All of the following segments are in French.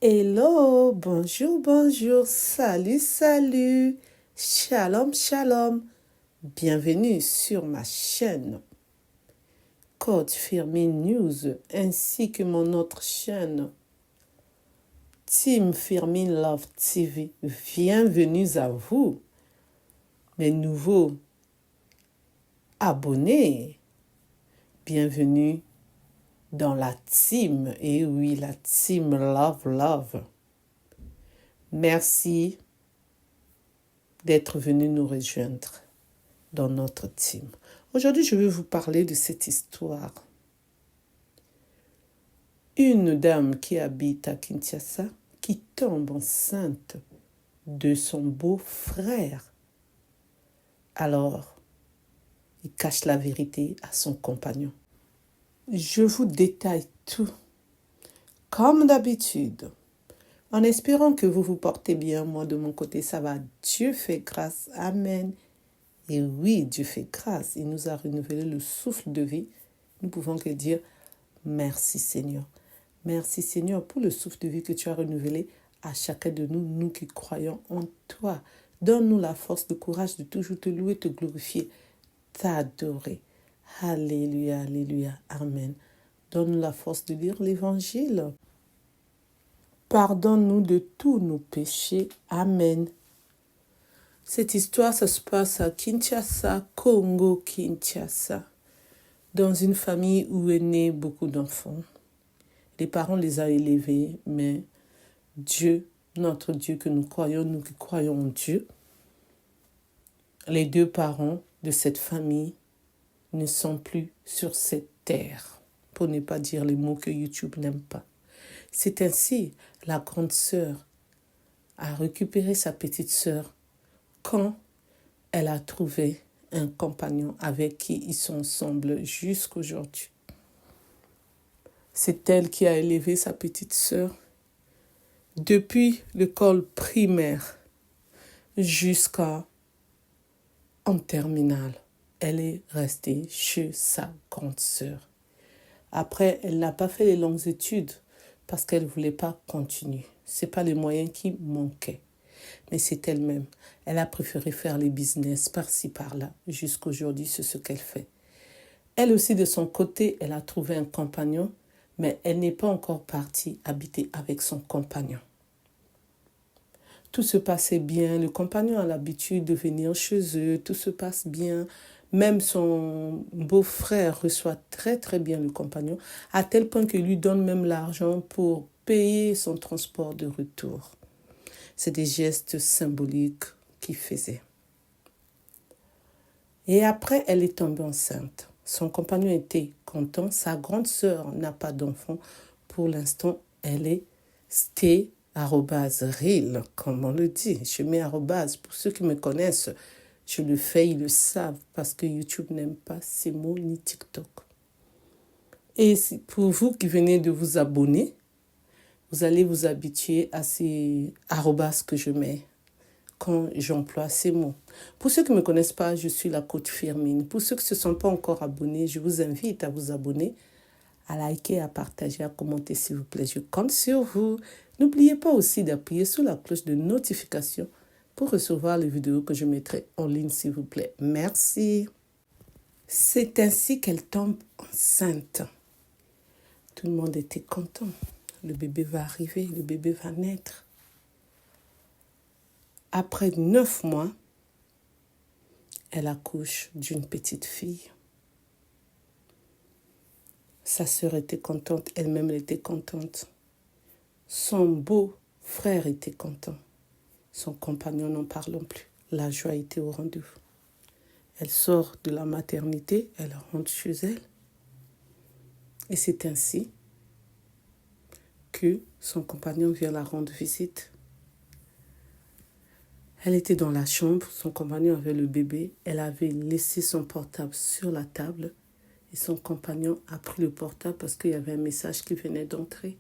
Hello, bonjour, bonjour, salut, salut, shalom, shalom. Bienvenue sur ma chaîne Coach Firmin News ainsi que mon autre chaîne Team Firmin Love TV. Bienvenue à vous, mes nouveaux abonnés. Bienvenue dans la team, et oui, la team Love. Merci d'être venu nous rejoindre dans notre team. Aujourd'hui, je vais vous parler de cette histoire. Une dame qui habite à Kinshasa, qui tombe enceinte de son beau-frère. Alors, il cache la vérité à son compagnon. Je vous détaille tout, comme d'habitude, en espérant que vous vous portez bien. Moi, de mon côté, ça va. Dieu fait grâce. Amen. Et oui, Dieu fait grâce. Il nous a renouvelé le souffle de vie. Nous pouvons que dire merci Seigneur. Merci Seigneur pour le souffle de vie que tu as renouvelé à chacun de nous, nous qui croyons en toi. Donne-nous la force, le courage de toujours te louer, te glorifier, t'adorer. Alléluia, alléluia, amen. Donne-nous la force de lire l'évangile. Pardonne-nous de tous nos péchés. Amen. Cette histoire, ça se passe à Kinshasa, Congo, Kinshasa, dans une famille où est né beaucoup d'enfants. Les parents les ont élevés, mais Dieu, notre Dieu que nous croyons, nous qui croyons en Dieu, les deux parents de cette famille ne sont plus sur cette terre, pour ne pas dire les mots que YouTube n'aime pas. C'est ainsi la grande sœur a récupéré sa petite sœur quand elle a trouvé un compagnon avec qui ils sont ensemble jusqu'aujourd'hui. C'est elle qui a élevé sa petite sœur depuis l'école primaire jusqu'en terminale. Elle est restée chez sa grande sœur. Après, elle n'a pas fait les longues études parce qu'elle ne voulait pas continuer. Ce n'est pas les moyens qui manquaient. Mais c'est elle-même. Elle a préféré faire les business par-ci, par-là. Jusqu'aujourd'hui, c'est ce qu'elle fait. Elle aussi, de son côté, elle a trouvé un compagnon, mais elle n'est pas encore partie habiter avec son compagnon. Tout se passait bien. Le compagnon a l'habitude de venir chez eux. Tout se passe bien. Même son beau-frère reçoit très très bien le compagnon, à tel point qu'il lui donne même l'argent pour payer son transport de retour. C'est des gestes symboliques qu'il faisait. Et après, elle est tombée enceinte. Son compagnon était content. Sa grande sœur n'a pas d'enfant. Pour l'instant, elle est @real, comme on le dit. Je mets arrobase. Pour ceux qui me connaissent, je le fais, ils le savent, parce que YouTube n'aime pas ces mots ni TikTok. Et pour vous qui venez de vous abonner, vous allez vous habituer à ces arrobas que je mets quand j'emploie ces mots. Pour ceux qui ne me connaissent pas, je suis la coach Firmin. Pour ceux qui ne se sont pas encore abonnés, je vous invite à vous abonner, à liker, à partager, à commenter s'il vous plaît. Je compte sur vous. N'oubliez pas aussi d'appuyer sur la cloche de notification pour recevoir les vidéos que je mettrai en ligne, s'il vous plaît. Merci. C'est ainsi qu'elle tombe enceinte. Tout le monde était content. Le bébé va arriver, le bébé va naître. Après 9 mois, elle accouche d'une petite fille. Sa sœur était contente, elle-même elle était contente. Son beau-frère était content. Son compagnon, n'en parlons plus. La joie était au rendez-vous. Elle sort de la maternité, elle rentre chez elle. Et c'est ainsi que son compagnon vient la rendre visite. Elle était dans la chambre, son compagnon avait le bébé. Elle avait laissé son portable sur la table. Et son compagnon a pris le portable parce qu'il y avait un message qui venait d'entrer.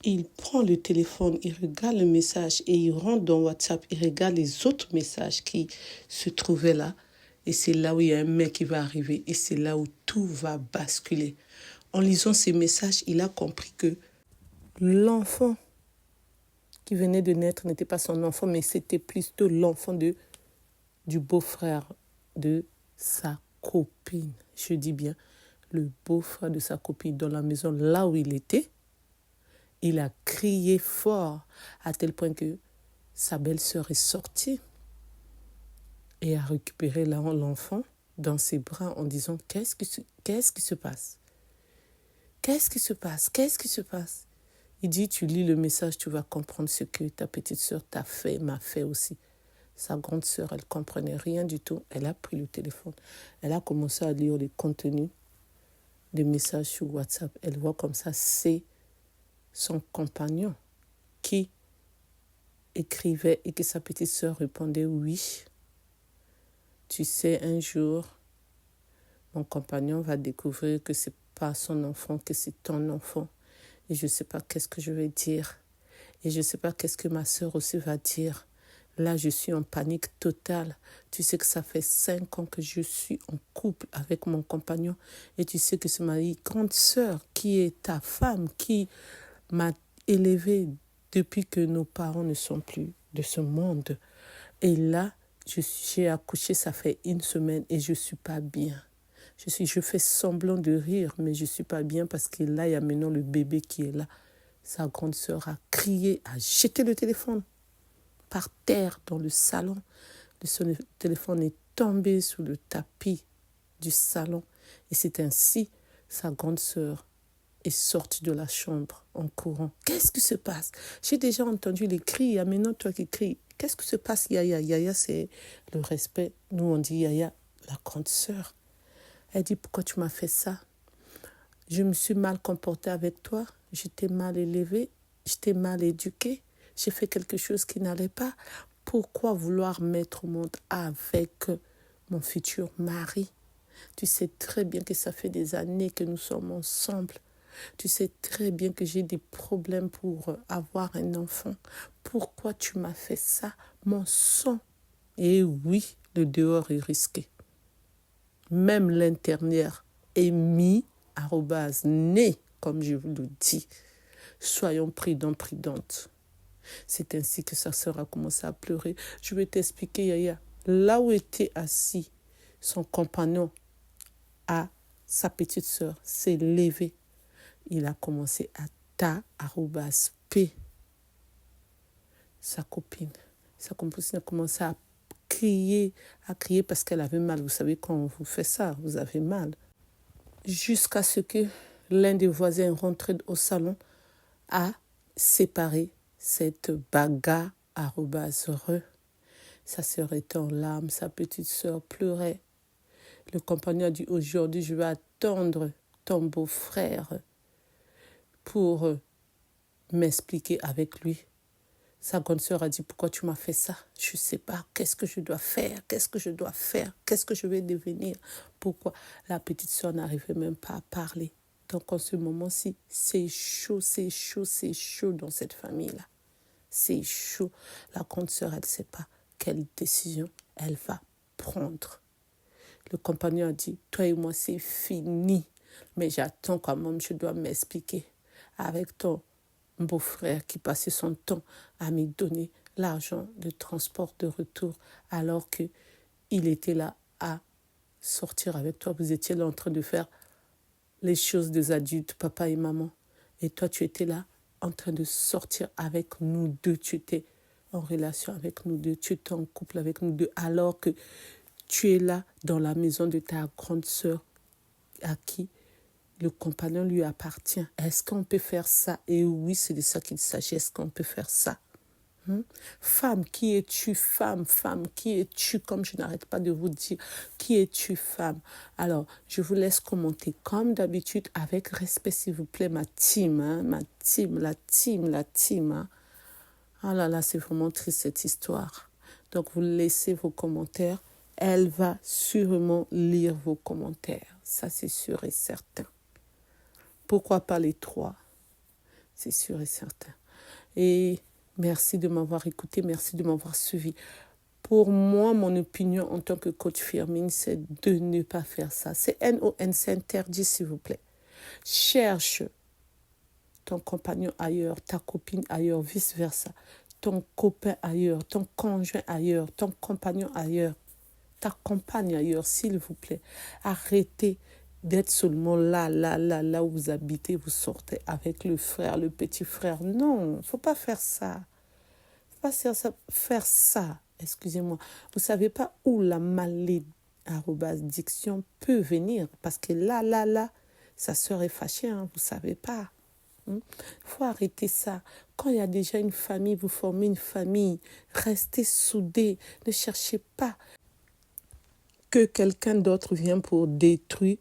Il prend le téléphone, il regarde le message et il rentre dans WhatsApp. Il regarde les autres messages qui se trouvaient là. Et c'est là où il y a un mec qui va arriver. Et c'est là où tout va basculer. En lisant ces messages, il a compris que l'enfant qui venait de naître n'était pas son enfant, mais c'était plutôt l'enfant du beau-frère de sa copine. Je dis bien, le beau-frère de sa copine dans la maison, là où il était. Il a crié fort à tel point que sa belle-sœur est sortie et a récupéré l'enfant dans ses bras en disant « Qu'est-ce qui se passe? Qu'est-ce qui se passe? Qu'est-ce qui se passe ?» Il dit « Tu lis le message, tu vas comprendre ce que ta petite sœur t'a fait, m'a fait aussi. » Sa grande sœur, elle ne comprenait rien du tout. Elle a pris le téléphone. Elle a commencé à lire les contenus des messages sur WhatsApp. Elle voit comme ça, c'est son compagnon qui écrivait et que sa petite sœur répondait « Oui, tu sais, un jour, mon compagnon va découvrir que ce n'est pas son enfant, que c'est ton enfant. Et je ne sais pas qu'est-ce que je vais dire. Et je ne sais pas qu'est-ce que ma sœur aussi va dire. Là, je suis en panique totale. Tu sais que ça fait 5 ans que je suis en couple avec mon compagnon. Et tu sais que c'est ma grande sœur qui est ta femme, qui m'a élevée depuis que nos parents ne sont plus de ce monde. Et là, j'ai accouché, ça fait 1 semaine et je ne suis pas bien. Je fais semblant de rire, mais je ne suis pas bien parce que là, il y a maintenant le bébé qui est là. Sa grande sœur a crié, a jeté le téléphone par terre dans le salon. Le téléphone est tombé sous le tapis du salon. Et c'est ainsi sa grande sœur est sortie de la chambre en courant. Qu'est-ce qui se passe? J'ai déjà entendu les cris. Il y a maintenant toi qui cries. Qu'est-ce qui se passe, Yaya? Yaya, c'est le respect. Nous, on dit Yaya, la grande sœur. Elle dit, pourquoi tu m'as fait ça? Je me suis mal comportée avec toi. Je t'ai mal élevée. Je t'ai mal éduquée. J'ai fait quelque chose qui n'allait pas. Pourquoi vouloir mettre au monde avec mon futur mari? Tu sais très bien que ça fait des années que nous sommes ensemble. Tu sais très bien que j'ai des problèmes pour avoir un enfant. Pourquoi tu m'as fait ça? Mon sang. Et oui, le dehors est risqué. Même l'intérieur est mis @né, comme je vous le dis. Soyons prudentes. C'est ainsi que sa sœur a commencé à pleurer. Je vais t'expliquer, Yaya. Là où était assis son compagnon, sa petite sœur s'est levée. Il a commencé à @p sa copine. Sa copine a commencé à crier parce qu'elle avait mal. Vous savez, quand on vous fait ça, vous avez mal. Jusqu'à ce que l'un des voisins rentre au salon, a séparé cette bagarre @re. Sa sœur était en larmes, sa petite sœur pleurait. Le compagnon a dit, aujourd'hui, je vais attendre ton beau-frère pour m'expliquer avec lui. Sa grande sœur a dit, pourquoi tu m'as fait ça? Je ne sais pas, qu'est-ce que je dois faire? Qu'est-ce que je vais devenir? Pourquoi? La petite sœur n'arrivait même pas à parler. Donc en ce moment-ci, c'est chaud dans cette famille-là. C'est chaud. La grande sœur, elle ne sait pas quelle décision elle va prendre. Le compagnon a dit, toi et moi, c'est fini. Mais j'attends quand même, je dois m'expliquer avec ton beau-frère qui passait son temps à me donner l'argent de transport de retour alors qu'il était là à sortir avec toi. Vous étiez là en train de faire les choses des adultes, papa et maman. Et toi, tu étais là en train de sortir avec nous deux. Tu étais en relation avec nous deux. Tu étais en couple avec nous deux alors que tu es là dans la maison de ta grande sœur à qui le compagnon lui appartient. Est-ce qu'on peut faire ça? Et oui, c'est de ça qu'il s'agit. Est-ce qu'on peut faire ça? Femme, qui es-tu? Femme, qui es-tu? Comme je n'arrête pas de vous dire, qui es-tu, femme? Alors, je vous laisse commenter comme d'habitude avec respect, s'il vous plaît, ma team, la team. Ah là là, c'est vraiment triste cette histoire. Donc, vous laissez vos commentaires. Elle va sûrement lire vos commentaires. Ça, c'est sûr et certain. Pourquoi pas les 3? C'est sûr et certain. Et merci de m'avoir écouté, merci de m'avoir suivi. Pour moi, mon opinion en tant que coach Firmine, c'est de ne pas faire ça. C'est NON, c'est interdit, s'il vous plaît. Cherche ton compagnon ailleurs, ta copine ailleurs, vice-versa, ton copain ailleurs, ton conjoint ailleurs, ton compagnon ailleurs, ta compagne ailleurs, s'il vous plaît. Arrêtez d'être seulement là où vous habitez, vous sortez avec le frère, le petit frère. Non, il ne faut pas faire ça. Faut pas faire ça. Excusez-moi. Vous ne savez pas où la malédiction peut venir. Parce que là, sa sœur est fâchée, hein, vous ne savez pas. Il faut arrêter ça. Quand il y a déjà une famille, vous formez une famille. Restez soudés. Ne cherchez pas que quelqu'un d'autre vienne pour détruire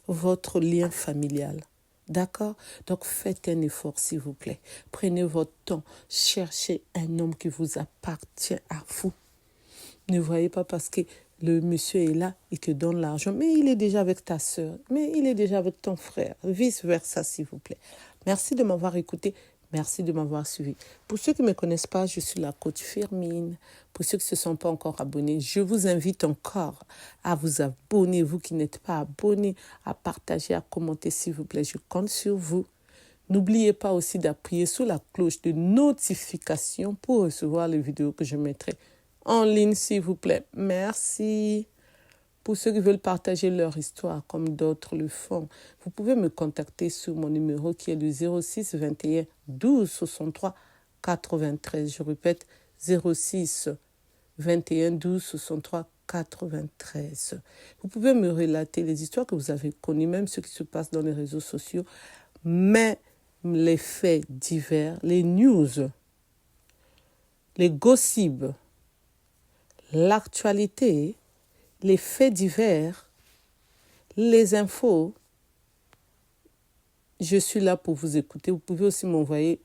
votre lien familial. D'accord? Donc faites un effort, s'il vous plaît. Prenez votre temps. Cherchez un homme qui vous appartient à vous. Ne voyez pas parce que le monsieur est là et te donne l'argent. Mais il est déjà avec ta soeur. Mais il est déjà avec ton frère. Vice-versa, s'il vous plaît. Merci de m'avoir écouté. Merci de m'avoir suivi. Pour ceux qui ne me connaissent pas, je suis la coach Firmine. Pour ceux qui ne se sont pas encore abonnés, je vous invite encore à vous abonner. Vous qui n'êtes pas abonnés, à partager, à commenter, s'il vous plaît. Je compte sur vous. N'oubliez pas aussi d'appuyer sur la cloche de notification pour recevoir les vidéos que je mettrai en ligne, s'il vous plaît. Merci. Pour ceux qui veulent partager leur histoire comme d'autres le font, vous pouvez me contacter sur mon numéro qui est le 06 21 12 63 93. Je répète, 06 21 12 63 93. Vous pouvez me relater les histoires que vous avez connues, même ce qui se passe dans les réseaux sociaux, mais les faits divers, les news, les gossips, l'actualité, les faits divers, les infos, je suis là pour vous écouter. Vous pouvez aussi m'envoyer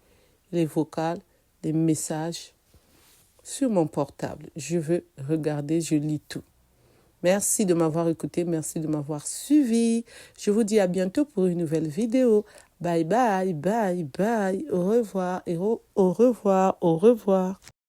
les vocales, les messages sur mon portable. Je veux regarder, je lis tout. Merci de m'avoir écouté, merci de m'avoir suivi. Je vous dis à bientôt pour une nouvelle vidéo. Bye bye, bye bye. Au revoir et au revoir, au revoir.